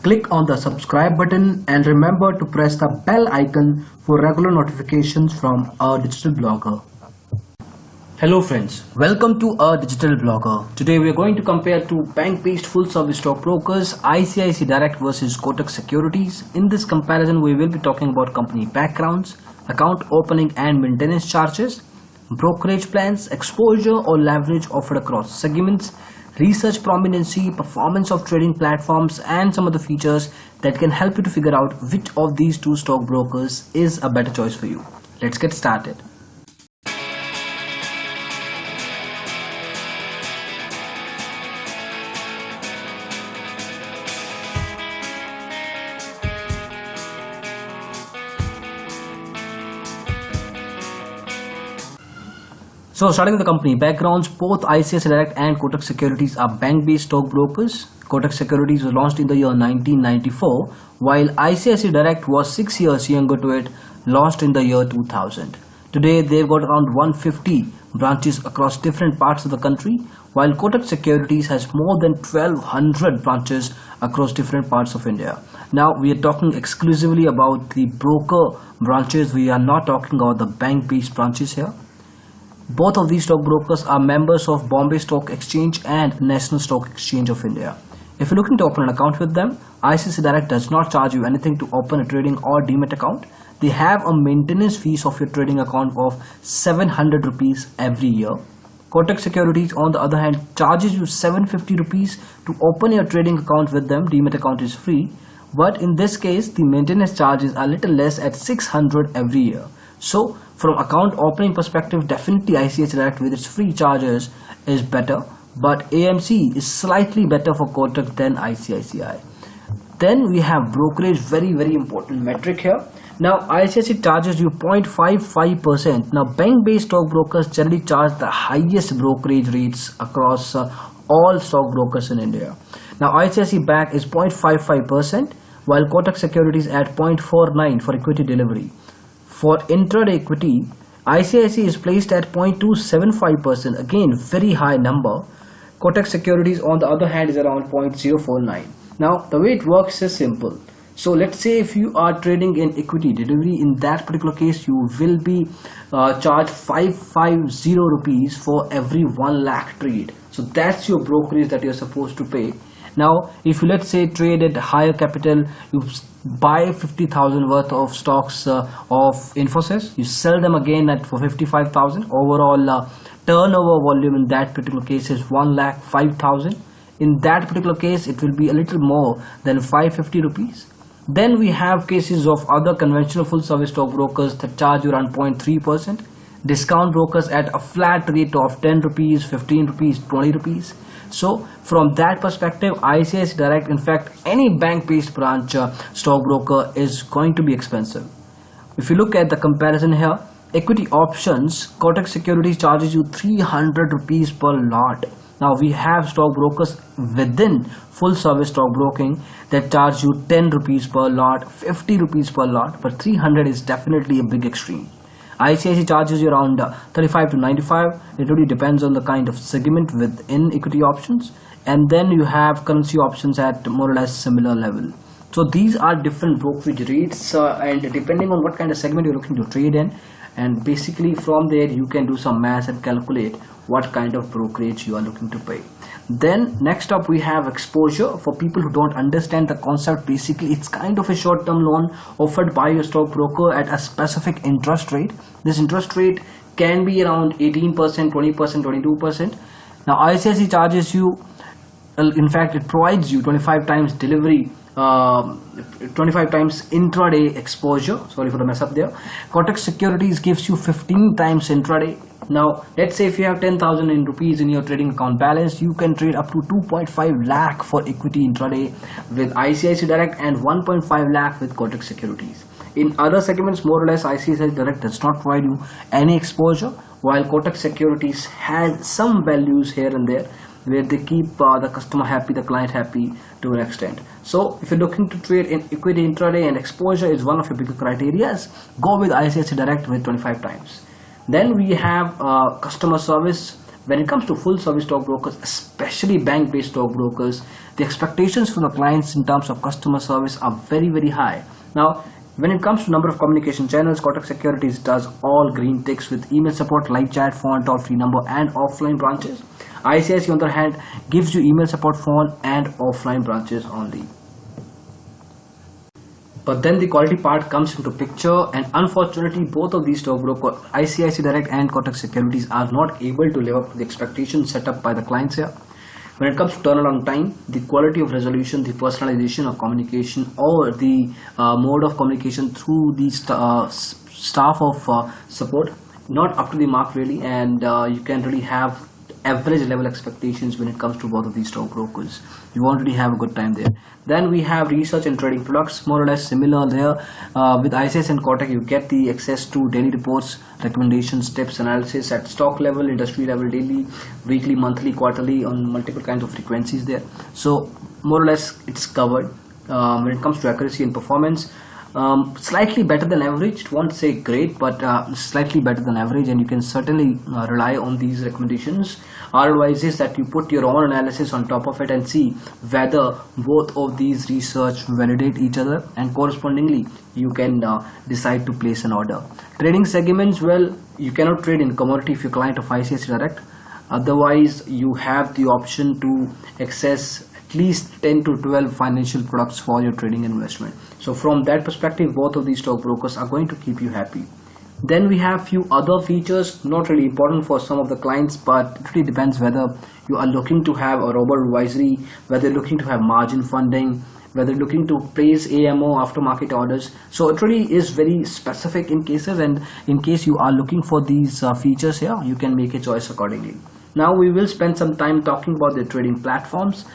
Click on the subscribe button and remember to press the bell icon for regular notifications from our digital blogger. Hello friends, welcome to our digital blogger. Today we are going to compare two bank-based full-service stockbrokers, ICICI Direct versus Kotak Securities. In this comparison, we will be talking about company backgrounds, account opening and maintenance charges, brokerage plans, exposure or leverage offered across segments, research prominency, performance of trading platforms, and some of the features that can help you to figure out which of these two stockbrokers is a better choice for you. Let's get started. So starting with the company backgrounds, both ICICI Direct and Kotak Securities are bank-based stockbrokers. Kotak Securities was launched in the year 1994, while ICICI Direct was 6 years younger to it, launched in the year 2000. Today they've got around 150 branches across different parts of the country, while Kotak Securities has more than 1200 branches across different parts of India. Now we are talking exclusively about the broker branches. We are not talking about the bank-based branches here. Both of these stockbrokers are members of Bombay Stock Exchange and National Stock Exchange of India. If you're looking to open an account with them, ICICI Direct does not charge you anything to open a trading or demat account. They have a maintenance fees of your trading account of 700 rupees every year. Kotak Securities, on the other hand, charges you 750 rupees to open your trading account with them. Demat account is free, but in this case, the maintenance charges are a little less at 600 every year. So from account opening perspective, definitely ICICI Direct with its free charges is better, but AMC is slightly better for Kotak than ICICI. Then we have brokerage, very important metric here. Now ICICI charges you 0.55%. Now bank-based stockbrokers generally charge the highest brokerage rates across all stockbrokers in India. Now ICICI Bank is 0.55%, while Kotak Securities at 0.49 for equity delivery. For intraday equity, ICICI is placed at 0.275%, again very high number. Kotak Securities on the other hand is around 0.049. Now the way it works is simple. So let's say if you are trading in equity delivery, in that particular case you will be charged 550 rupees for every 1 lakh trade. So that's your brokerage that you're supposed to pay. Now if you, let's say, trade at higher capital, you buy 50,000 worth of stocks of Infosys, you sell them again for 55,000. Overall turnover volume in that particular case is 1,05,000. In that particular case it will be a little more than 550 rupees. Then we have cases of other conventional full service stockbrokers that charge you around 0.3%. Discount brokers at a flat rate of 10 rupees, 15 rupees, 20 rupees. So from that perspective, ICICI Direct, in fact any bank-based branch stockbroker is going to be expensive. If you look at the comparison here, equity options, Kotak Securities charges you 300 rupees per lot. Now we have stockbrokers within full service stockbroking that charge you 10 rupees per lot, 50 rupees per lot, but 300 is definitely a big extreme. ICICI charges you around 35 to 95. It really depends on the kind of segment within equity options. And then you have currency options at more or less similar level. So these are different brokerage rates and depending on what kind of segment you're looking to trade in. And basically from there you can do some math and calculate what kind of brokerage you are looking to pay. Then next up we have exposure. For people who don't understand the concept, basically it's kind of a short-term loan offered by your stockbroker at a specific interest rate. This interest rate can be around 18%, 20%, 22%. Now ICICI charges you, in fact it provides you 25 times delivery, 25 times intraday exposure. Sorry for the mess up there. Kotak Securities gives you 15 times intraday. Now let's say if you have 10,000 rupees in your trading account balance, you can trade up to 2.5 lakh for equity intraday with ICICI Direct and 1.5 lakh with Kotak Securities. In other segments, more or less ICICI Direct does not provide you any exposure, while Kotak Securities has some values here and there where they keep the customer happy, the client happy to an extent. So if you're looking to trade in equity intraday and exposure is one of your bigger criteria, go with ICICI Direct with 25 times. Then we have customer service, when it comes to full service stockbrokers, especially bank based stockbrokers, the expectations from the clients in terms of customer service are very, very high. Now, when it comes to number of communication channels, Kotak Securities does all green ticks with email support, live chat, phone, toll-free number and offline branches. ICICI on the other hand gives you email support, phone and offline branches only. But then the quality part comes into picture, and unfortunately both of these stockbrokers, ICICI Direct and Kotak Securities, are not able to live up to the expectations set up by the clients here. When it comes to turnaround time, the quality of resolution, the personalization of communication, or the mode of communication through the staff of support, not up to the mark really, and you can really have average level expectations when it comes to both of these stockbrokers. You won't really have a good time there. Then we have research and trading products, more or less similar there. With ICICI and Kotak, you get the access to daily reports, recommendations, tips, analysis at stock level, industry level, daily, weekly, monthly, quarterly, on multiple kinds of frequencies there. So more or less it's covered. When it comes to accuracy and performance, slightly better than average. Won't say great, but slightly better than average, and you can certainly rely on these recommendations. Our advice is that you put your own analysis on top of it and see whether both of these research validate each other, and correspondingly you can decide to place an order. Trading segments, well, you cannot trade in commodity if you're client of ICICI Direct. Otherwise you have the option to access at least 10 to 12 financial products for your trading investment. So from that perspective, both of these stockbrokers are going to keep you happy. Then we have few other features, not really important for some of the clients, but it really depends whether you are looking to have a robot advisory, whether you're looking to have margin funding, whether you're looking to place AMO aftermarket orders. So it really is very specific in cases, and in case you are looking for these features here, you can make a choice accordingly. Now we will spend some time talking about the trading platforms.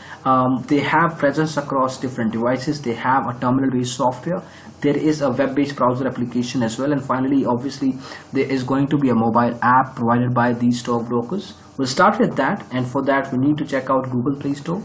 They have presence across different devices. They have a terminal-based software. There is a web-based browser application as well. And finally, obviously, there is going to be a mobile app provided by these stockbrokers. We'll start with that, and for that we need to check out Google Play Store.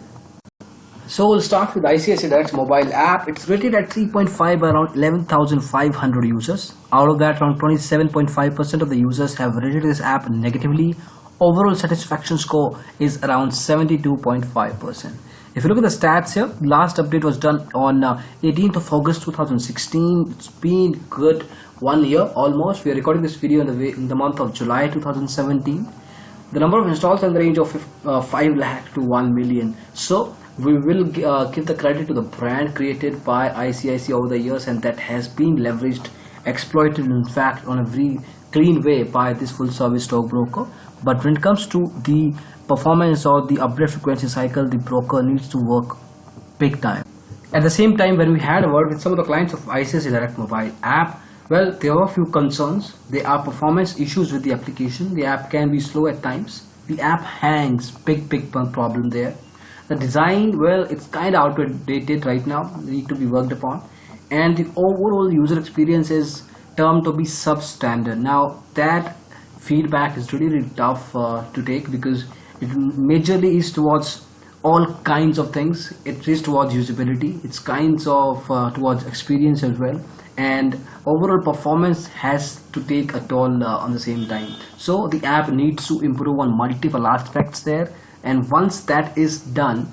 So we'll start with ICICI Direct's mobile app. It's rated at 3.5 by around 11,500 users. Out of that, around 27.5% of the users have rated this app negatively. Overall satisfaction score is around 72.5%. If you look at the stats here, last update was done on 18th of August 2016. It's been good 1 year almost. We are recording this video in the month of July 2017. The number of installs in the range of 5 lakh to 1 million. So we will give the credit to the brand created by ICICI over the years, and that has been leveraged, exploited in fact on a very clean way by this full service stockbroker. But when it comes to the performance or the upgrade frequency cycle, the broker needs to work big time. At the same time, when we had a word with some of the clients of ICICI Direct mobile app, well, there are a few concerns. There are performance issues with the application. The app can be slow at times. The app hangs, big problem there. The design, well, it's kind of outdated right now, need to be worked upon. And the overall user experience is termed to be substandard. Now that feedback is really tough to take, because it majorly is towards all kinds of things. It is towards usability, it's kinds of towards experience as well, and overall performance has to take a toll on the same time. So the app needs to improve on multiple aspects there, and once that is done,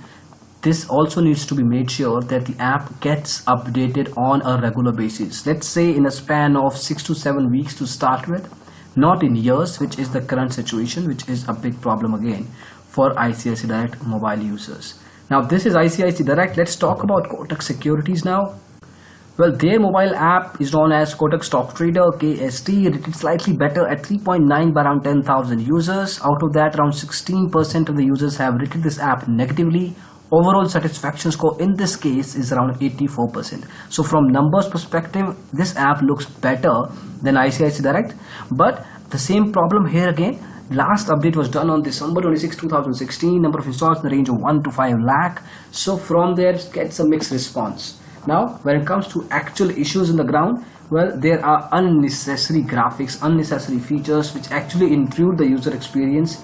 this also needs to be made sure that the app gets updated on a regular basis. Let's say in a span of 6 to 7 weeks to start with, not in years, which is the current situation, which is a big problem again for ICICI Direct mobile users. Now this is ICICI Direct. Let's talk about Kotak Securities now. Well, their mobile app is known as Kotak Stock Trader, KST. It is slightly better at 3.9 by around 10,000 users. Out of that, around 16% of the users have rated this app negatively. Overall satisfaction score in this case is around 84%. So from numbers perspective, this app looks better than ICICI Direct, but the same problem here again. Last update was done on December 26, 2016. Number of installs in the range of 1 to 5 lakh. So from there it gets a mixed response. Now when it comes to actual issues in the ground, well, there are unnecessary graphics, unnecessary features which actually intrude the user experience.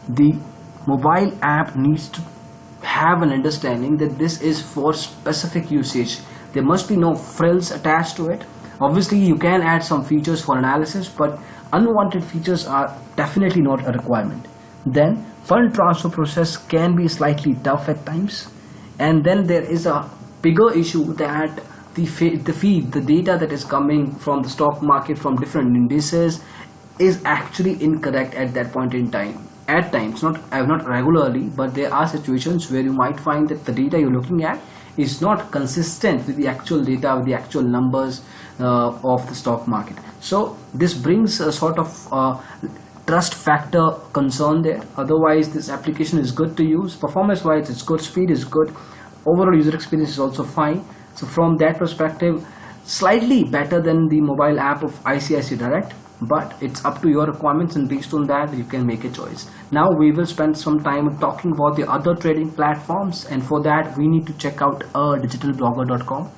The mobile app needs to have an understanding that this is for specific usage. There must be no frills attached to it. Obviously you can add some features for analysis, but unwanted features are definitely not a requirement. Then fund transfer process can be slightly tough at times, and then there is a bigger issue that the data that is coming from the stock market from different indices is actually incorrect at that point in time. At times, not regularly, but there are situations where you might find that the data you're looking at is not consistent with the actual data, with the actual numbers of the stock market. So this brings a sort of trust factor concern there. Otherwise, this application is good to use. Performance wise, it's good. Speed is good. Overall user experience is also fine. So from that perspective, slightly better than the mobile app of ICICI Direct, but it's up to your requirements, and based on that you can make a choice. Now we will spend some time talking about the other trading platforms, and for that we need to check out digitalblogger.com.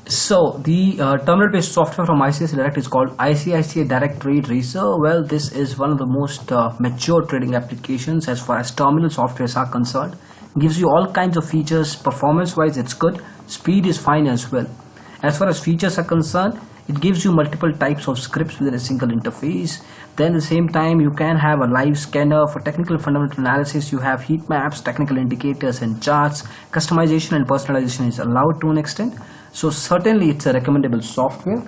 So the terminal based software from ICICI Direct is called ICICI Direct Trade Racer. Well, this is one of the most mature trading applications as far as terminal softwares are concerned. It gives you all kinds of features. Performance wise, it's good. Speed is fine as well. As far as features are concerned, it gives you multiple types of scripts within a single interface. Then at the same time, you can have a live scanner for technical fundamental analysis. You have heat maps, technical indicators and charts. Customization and personalization is allowed to an extent. So certainly it's a recommendable software.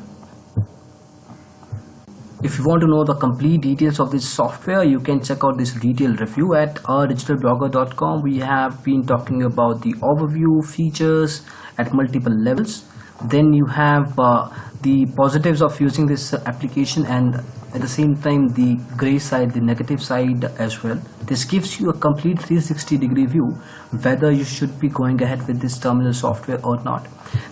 If you want to know the complete details of this software, you can check out this detailed review at digitalblogger.com. We have been talking about the overview, features at multiple levels. Then you have the positives of using this application, and at the same time the gray side, the negative side as well. This gives you a complete 360-degree view whether you should be going ahead with this terminal software or not.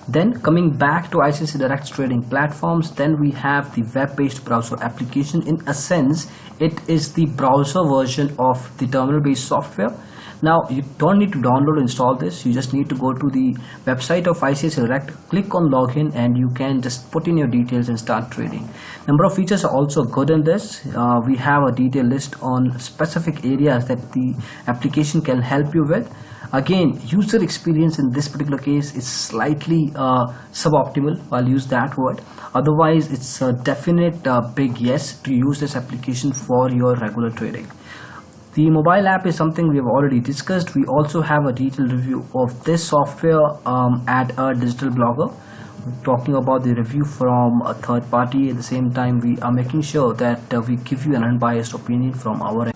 Then coming back to ICICI Direct's trading platforms, then we have the web-based browser application. In a sense, it is the browser version of the terminal-based software. Now you don't need to download or install this. You just need to go to the website of ICICI Direct, click on login, and you can just put in your details and start trading. Number of features are also good in this. We have a detailed list on specific areas that the application can help you with. Again, user experience in this particular case is slightly suboptimal. I'll use that word. Otherwise, it's a definite big yes to use this application for your regular trading. The mobile app is something we have already discussed. We also have a detailed review of this software at a digital blogger. We're talking about the review from a third party. At the same time, we are making sure that we give you an unbiased opinion from our end.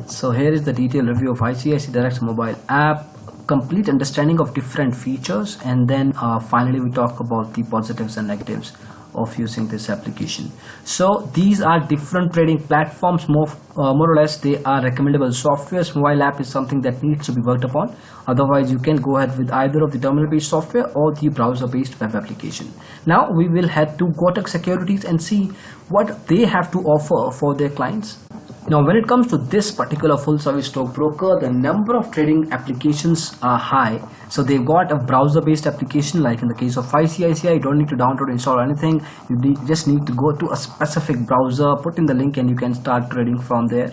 So here is the detailed review of ICICI Direct's mobile app, complete understanding of different features, and then finally we talk about the positives and negatives of using this application. So these are different trading platforms. More or less they are recommendable softwares. Mobile app is something that needs to be worked upon. Otherwise you can go ahead with either of the terminal based software or the browser based web application. Now we will head to Kotak Securities and see what they have to offer for their clients. Now when it comes to this particular full service stockbroker, the number of trading applications are high. So they've got a browser based application. Like in the case of ICICI, you don't need to download or install anything. You just need to go to a specific browser, put in the link, and you can start trading from there.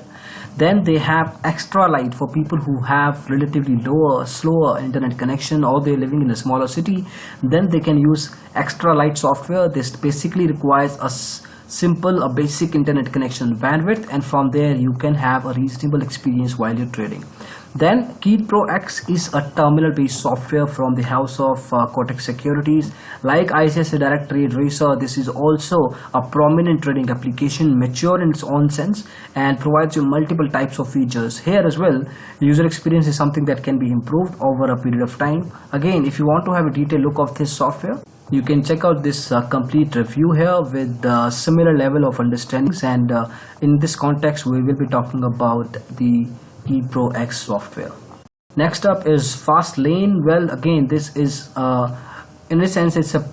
Then they have Extra Light for people who have relatively slower internet connection, or they're living in a smaller city. Then they can use Extra Light software. This basically requires a basic internet connection bandwidth, and from there you can have a reasonable experience while you're trading. Then Keep Pro X is a terminal based software from the house of Kotak Securities. Like ICICI Direct Trade Racer, this is also a prominent trading application, mature in its own sense, and provides you multiple types of features. Here as well, user experience is something that can be improved over a period of time. Again, if you want to have a detailed look of this software, you can check out this complete review here with similar level of understandings, and in this context we will be talking about the ePro X software. Next up is Fast Lane. Well, again, this is in a sense it's a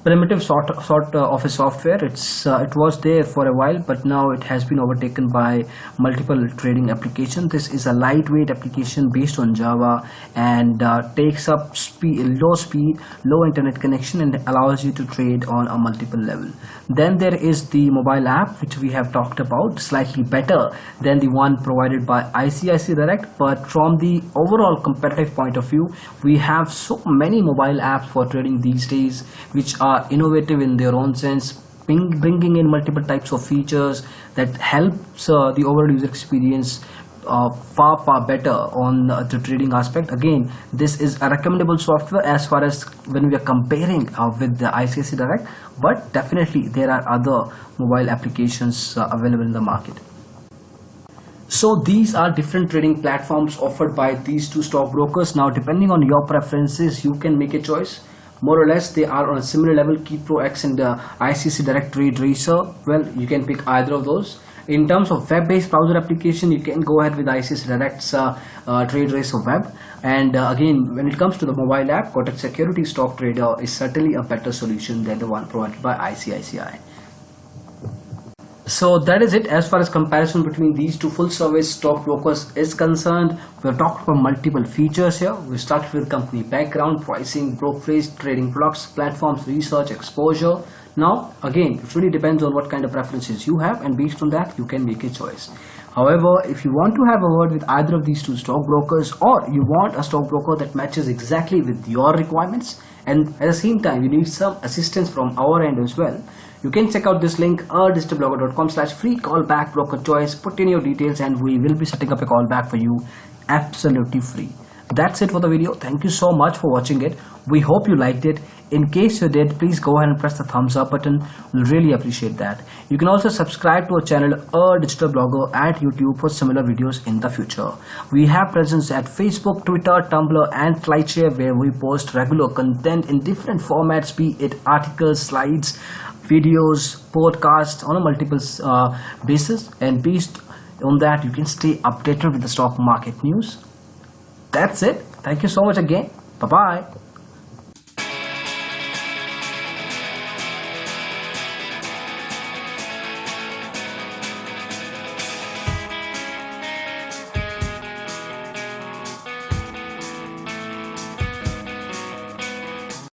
primitive sort of a software. It was there for a while, but now it has been overtaken by multiple trading applications. This is a lightweight application based on Java, and takes up low speed, low internet connection, and allows you to trade on a multiple level. Then there is the mobile app, which we have talked about, slightly better than the one provided by ICICI Direct, but from the overall competitive point of view, we have so many mobile apps for trading these days which are innovative in their own sense, bringing in multiple types of features that helps the overall user experience far better on the trading aspect. Again, this is a recommendable software as far as when we are comparing with the ICICI Direct, but definitely there are other mobile applications available in the market. So these are different trading platforms offered by these two stockbrokers. Now, depending on your preferences, you can make a choice. More or less, they are on a similar level. Keypro X and ICICI Direct Trade Racer. Well, you can pick either of those. In terms of web-based browser application, you can go ahead with ICICI Direct's Trade Racer Web. And again, when it comes to the mobile app, Kotak Securities Stock Trader is certainly a better solution than the one provided by ICICI. So that is it as far as comparison between these two full service stockbrokers is concerned. We have talked about multiple features here. We started with company background, pricing, brokerage, trading products, platforms, research, exposure. Now again, it really depends on what kind of preferences you have, and based on that you can make a choice. However, if you want to have a word with either of these two stockbrokers, or you want a stockbroker that matches exactly with your requirements, and at the same time you need some assistance from our end as well, you can check out this link, digitalblogger.com/free callback broker choice. Put in your details and we will be setting up a callback for you absolutely free. That's it for the video. Thank you so much for watching it. We hope you liked it. In case you did, please go ahead and press the thumbs up button. We'll really appreciate that. You can also subscribe to our channel, Digital Blogger, at YouTube for similar videos in the future. We have presence at Facebook, Twitter, Tumblr, and SlideShare, where we post regular content in different formats, be it articles, slides, videos, podcasts on a multiple basis, and based on that you can stay updated with the stock market news. That's it. Thank you so much again. Bye bye.